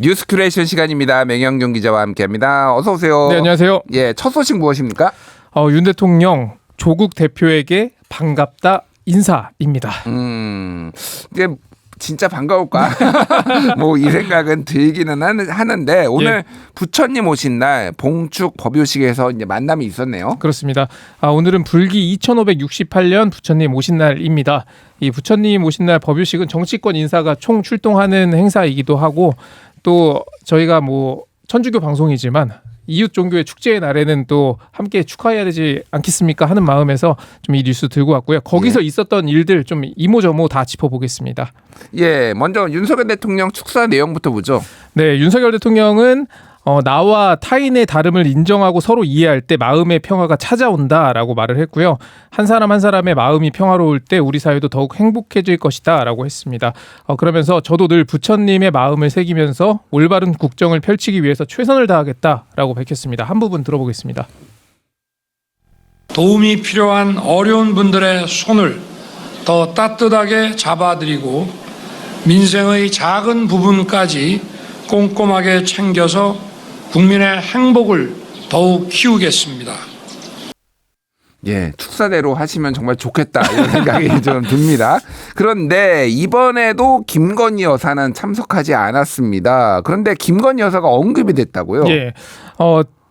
뉴스 큐레이션 시간입니다. 맹영경 기자와 함께합니다. 어서 오세요. 네, 안녕하세요. 예, 첫 소식 무엇입니까? 윤 대통령 조국 대표에게 반갑다 인사입니다. 이게 진짜 반가울까? 뭐 이 생각은 들기는 하는데 오늘 부처님 오신 날 봉축 법요식에서 이제 만남이 있었네요. 그렇습니다. 오늘은 불기 2568년 부처님 오신 날입니다. 이 부처님 오신 날 법요식은 정치권 인사가 총 출동하는 행사이기도 하고 또 저희가 뭐 천주교 방송이지만 이웃 종교의 축제의 날에는 또 함께 축하해야 되지 않겠습니까 하는 마음에서 좀 이 뉴스 들고 왔고요. 거기서 있었던 일들 좀 이모저모 다 짚어보겠습니다. 예, 먼저 윤석열 대통령 축사 내용부터 보죠. 네, 윤석열 대통령은 나와 타인의 다름을 인정하고 서로 이해할 때 마음의 평화가 찾아온다라고 말을 했고요. 한 사람 한 사람의 마음이 평화로울 때 우리 사회도 더욱 행복해질 것이다라고 했습니다. 그러면서 저도 늘 부처님의 마음을 새기면서 올바른 국정을 펼치기 위해서 최선을 다하겠다라고 밝혔습니다. 한 부분 들어보겠습니다. 도움이 필요한 어려운 분들의 손을 더 따뜻하게 잡아드리고 민생의 작은 부분까지 꼼꼼하게 챙겨서 국민의 행복을 더욱 키우겠습니다. 예, 축사대로 하시면 정말 좋겠다 이런 생각이 좀 듭니다. 그런데 이번에도 김건희 여사는 참석하지 않았습니다. 그런데 김건희 여사가 언급이 됐다고요? 예,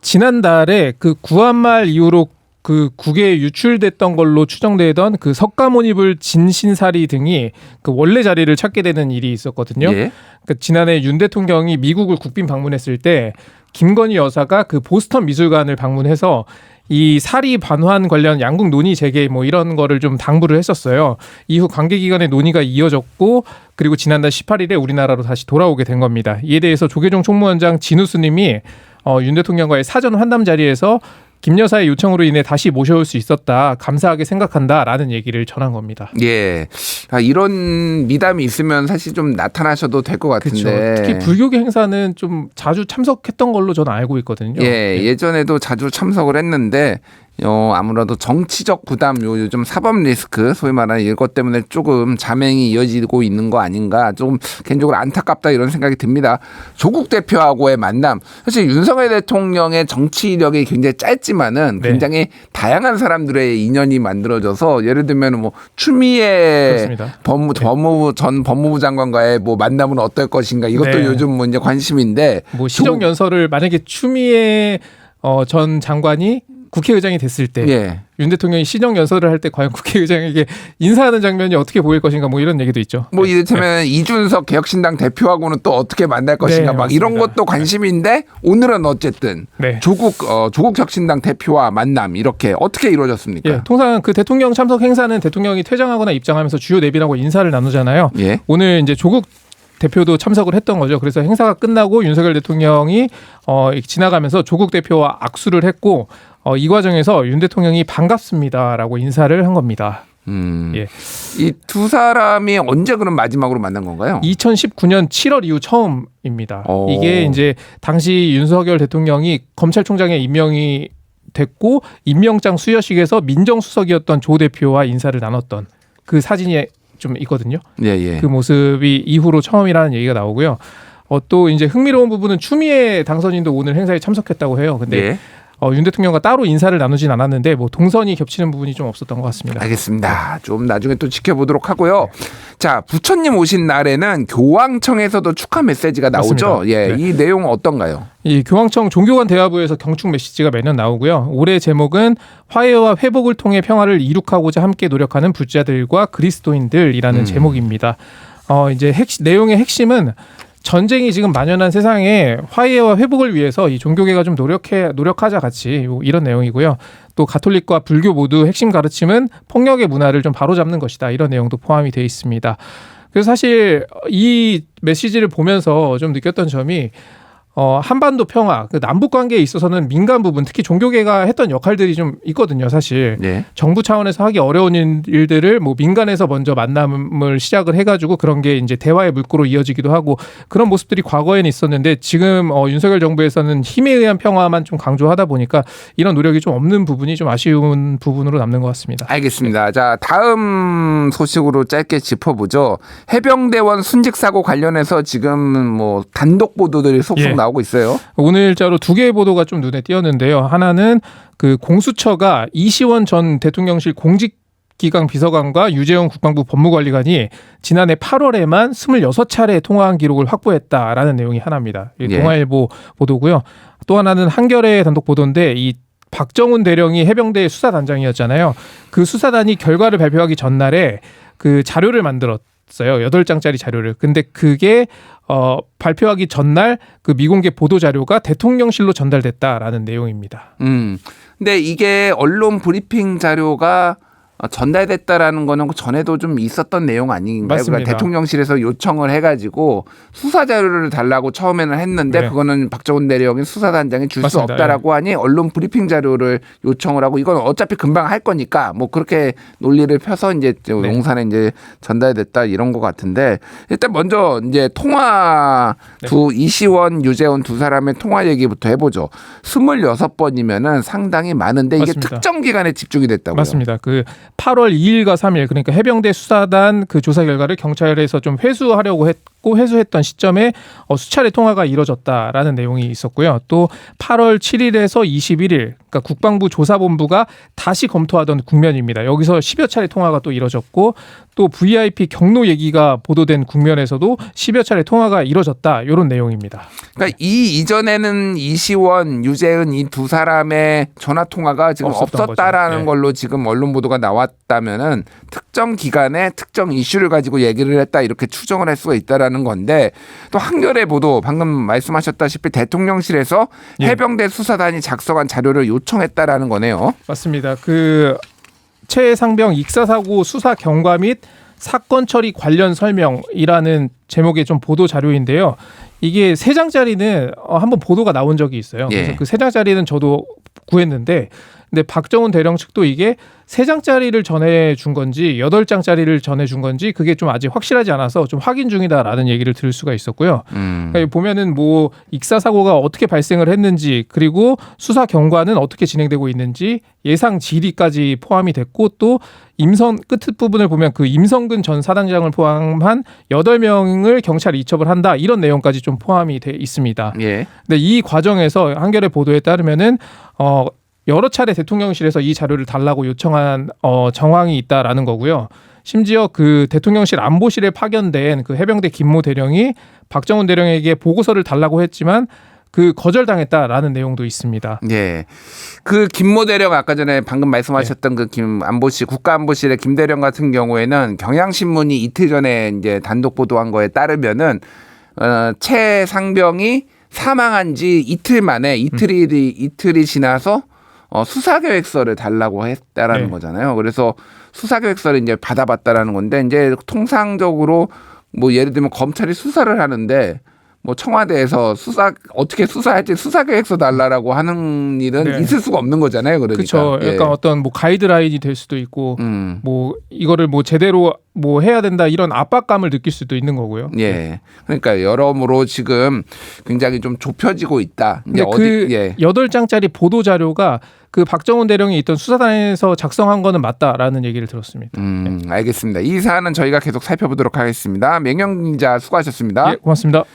지난달에 그 구한말 이후로 그 국외에 유출됐던 걸로 추정되던 그 석가모니불 진신사리 등이 그 원래 자리를 찾게 되는 일이 있었거든요. 예. 그러니까 지난해 윤 대통령이 미국을 국빈 방문했을 때 김건희 여사가 그 보스턴 미술관을 방문해서 이 사리 반환 관련 양국 논의 재개 뭐 이런 거를 좀 당부를 했었어요. 이후 관계기관의 논의가 이어졌고 그리고 지난달 18일에 우리나라로 다시 돌아오게 된 겁니다. 이에 대해서 조계종 총무원장 진우스님이 윤 대통령과의 사전 환담 자리에서 김 여사의 요청으로 인해 다시 모셔올 수 있었다. 감사하게 생각한다라는 얘기를 전한 겁니다. 예, 이런 미담이 있으면 사실 좀 나타나셔도 될 것 같은데. 그렇죠. 특히 불교계 행사는 좀 자주 참석했던 걸로 저는 알고 있거든요. 예, 예전에도 자주 참석을 했는데 아무래도 정치적 부담, 요즘 사법 리스크, 소위 말하는 이것 때문에 조금 자맹이 이어지고 있는 거 아닌가, 조금 개인적으로 안타깝다 이런 생각이 듭니다. 조국 대표하고의 만남, 사실 윤석열 대통령의 정치 이력이 굉장히 짧지만은 굉장히 다양한 사람들의 인연이 만들어져서 예를 들면 뭐 추미애 전 법무부 장관과의 뭐 만남은 어떨 것인가, 이것도 요즘 뭐 이제 관심인데, 뭐 시정 연설을 만약에 추미애 전 장관이 국회의장이 됐을 때 윤 대통령이 시정 연설을 할 때 과연 국회의장에게 인사하는 장면이 어떻게 보일 것인가 뭐 이런 얘기도 있죠. 뭐 이를테면 이준석 개혁신당 대표하고는 또 어떻게 만날 것인가 막 이런 것도 관심인데 오늘은 어쨌든 조국 혁신당 대표와 만남 이렇게 어떻게 이루어졌습니까? 예, 통상 그 대통령 참석 행사는 대통령이 퇴장하거나 입장하면서 주요 내빈하고 인사를 나누잖아요. 예. 오늘 이제 조국 대표도 참석을 했던 거죠. 그래서 행사가 끝나고 윤석열 대통령이 지나가면서 조국 대표와 악수를 했고 이 과정에서 윤 대통령이 반갑습니다라고 인사를 한 겁니다. 예. 이 두 사람이 언제 그럼 마지막으로 만난 건가요? 2019년 7월 이후 처음입니다. 이게 이제 당시 윤석열 대통령이 검찰총장에 임명이 됐고 임명장 수여식에서 민정수석이었던 조 대표와 인사를 나눴던 그 사진이 좀 있거든요. 그 모습이 이후로 처음이라는 얘기가 나오고요. 또 이제 흥미로운 부분은 추미애 당선인도 오늘 행사에 참석했다고 해요. 근데 윤 대통령과 따로 인사를 나누진 않았는데 뭐 동선이 겹치는 부분이 좀 없었던 것 같습니다. 알겠습니다. 좀 나중에 또 지켜보도록 하고요. 자, 부처님 오신 날에는 교황청에서도 축하 메시지가 나오죠. 이 내용은 어떤가요? 이 교황청 종교관 대화부에서 경축 메시지가 매년 나오고요. 올해 제목은 화해와 회복을 통해 평화를 이룩하고자 함께 노력하는 불자들과 그리스도인들이라는 제목입니다. 이제 내용의 핵심은 전쟁이 지금 만연한 세상에 화해와 회복을 위해서 이 종교계가 좀 노력하자 같이 이런 내용이고요. 또 가톨릭과 불교 모두 핵심 가르침은 폭력의 문화를 좀 바로잡는 것이다. 이런 내용도 포함이 되어 있습니다. 그래서 사실 이 메시지를 보면서 좀 느꼈던 점이 한반도 평화, 그 남북 관계에 있어서는 민간 부분, 특히 종교계가 했던 역할들이 좀 있거든요, 사실. 네. 정부 차원에서 하기 어려운 일들을 뭐 민간에서 먼저 만남을 시작을 해가지고 그런 게 이제 대화의 물꼬로 이어지기도 하고 그런 모습들이 과거에는 있었는데 지금 윤석열 정부에서는 힘에 의한 평화만 좀 강조하다 보니까 이런 노력이 좀 없는 부분이 좀 아쉬운 부분으로 남는 것 같습니다. 알겠습니다. 자, 다음 소식으로 짧게 짚어보죠. 해병대원 순직 사고 관련해서 지금 뭐 단독 보도들이 속속 예. 나오고 있어요. 오늘자로 두 개의 보도가 좀 눈에 띄었는데요. 하나는 그 공수처가 이시원 전 대통령실 공직기강 비서관과 유재용 국방부 법무관리관이 지난해 8월에만 26차례 통화한 기록을 확보했다라는 내용이 하나입니다. 이 예. 동아일보 보도고요. 또 하나는 한겨레 단독 보도인데 이 박정훈 대령이 해병대 수사단장이었잖아요. 그 수사단이 결과를 발표하기 전날에 그 자료를 만들었어요. 8장짜리 자료를. 근데 그게 발표하기 전날 그 미공개 보도 자료가 대통령실로 전달됐다라는 내용입니다. 근데 이게 언론 브리핑 자료가 전달됐다라는 거는 그 전에도 좀 있었던 내용 아닌가요? 맞습니다. 그러니까 대통령실에서 요청을 해가지고 수사 자료를 달라고 처음에는 했는데 네. 그거는 박정훈 대령이 수사단장이 줄 수 맞습니다. 없다라고 하니 언론 브리핑 자료를 요청을 하고 이건 어차피 금방 할 거니까 뭐 그렇게 논리를 펴서 이제 네. 용산에 이제 전달됐다 이런 것 같은데 일단 먼저 이제 통화 이시원, 유재원 두 사람의 통화 얘기부터 해보죠. 26번이면은 상당히 많은데 이게 맞습니다. 특정 기간에 집중이 됐다고요. 맞습니다. 그 8월 2일과 3일 그러니까 해병대 수사단 그 조사 결과를 경찰에서 좀 회수하려고 했고 회수했던 시점에 수차례 통화가 이뤄졌다라는 내용이 있었고요. 또 8월 7일에서 21일 그러니까 국방부 조사본부가 다시 검토하던 국면입니다. 여기서 10여 차례 통화가 또 이뤄졌고 또 VIP 경로 얘기가 보도된 국면에서도 10여 차례 통화가 이뤄졌다. 이런 내용입니다. 그러니까 이 이전에는 이시원, 유재은 이 두 사람의 전화 통화가 지금 없었던 없었다라는 거죠. 네. 걸로 지금 언론 보도가 나왔다면은 특정 기간에 특정 이슈를 가지고 얘기를 했다 이렇게 추정을 할 수가 있다라는 건데 또 한겨레 보도 방금 말씀하셨다시피 대통령실에서 예. 해병대 수사단이 작성한 자료를 요청했다라는 거네요. 맞습니다. 그 최상병 익사사고 수사 경과 및 사건 처리 관련 설명이라는 제목의 좀 보도 자료인데요. 이게 3장짜리는 한번 보도가 나온 적이 있어요. 예. 그래서 그 3장짜리는 저도 구했는데 근데 박정훈 대령 측도 이게 3장짜리를 전해준 건지 8장짜리를 전해준 건지 그게 좀 아직 확실하지 않아서 좀 확인 중이다라는 얘기를 들을 수가 있었고요. 그러니까 보면은 뭐 익사 사고가 어떻게 발생을 했는지 그리고 수사 경과는 어떻게 진행되고 있는지 예상 질의까지 포함이 됐고 또 임성 끝 부분을 보면 그 임성근 전 사단장을 포함한 8명을 경찰이 이첩을 한다 이런 내용까지 좀 포함이 돼 있습니다. 예. 근데 이 과정에서 한겨레 보도에 따르면은 여러 차례 대통령실에서 이 자료를 달라고 요청한 정황이 있다라는 거고요. 심지어 그 대통령실 안보실에 파견된 그 해병대 김모 대령이 박정훈 대령에게 보고서를 달라고 했지만 그 거절당했다라는 내용도 있습니다. 예. 그 김모 대령 아까 전에 방금 말씀하셨던 그 김 안보실 국가안보실의 김 대령 같은 경우에는 경향신문이 이틀 전에 이제 단독 보도한 거에 따르면은 최 상병이 사망한 지 이틀 만에 이틀이 지나서 수사 계획서를 달라고 했다라는 네. 거잖아요. 그래서 수사 계획서를 이제 받아봤다라는 건데 이제 통상적으로 뭐 예를 들면 검찰이 수사를 하는데 뭐 청와대에서 어떻게 수사할지 수사 계획서 달라라고 하는 일은 네. 있을 수가 없는 거잖아요. 그러니까. 그렇죠. 예. 약간 어떤 뭐 가이드라인이 될 수도 있고 뭐 이거를 뭐 제대로 뭐 해야 된다 이런 압박감을 느낄 수도 있는 거고요. 예. 그러니까 여러모로 지금 굉장히 좀 좁혀지고 있다. 근데 이제 그 8장짜리 보도 자료가 그 박정훈 대령이 있던 수사단에서 작성한 거는 맞다라는 얘기를 들었습니다. 알겠습니다. 이 사안은 저희가 계속 살펴보도록 하겠습니다. 맹영 기자 수고하셨습니다. 예, 고맙습니다.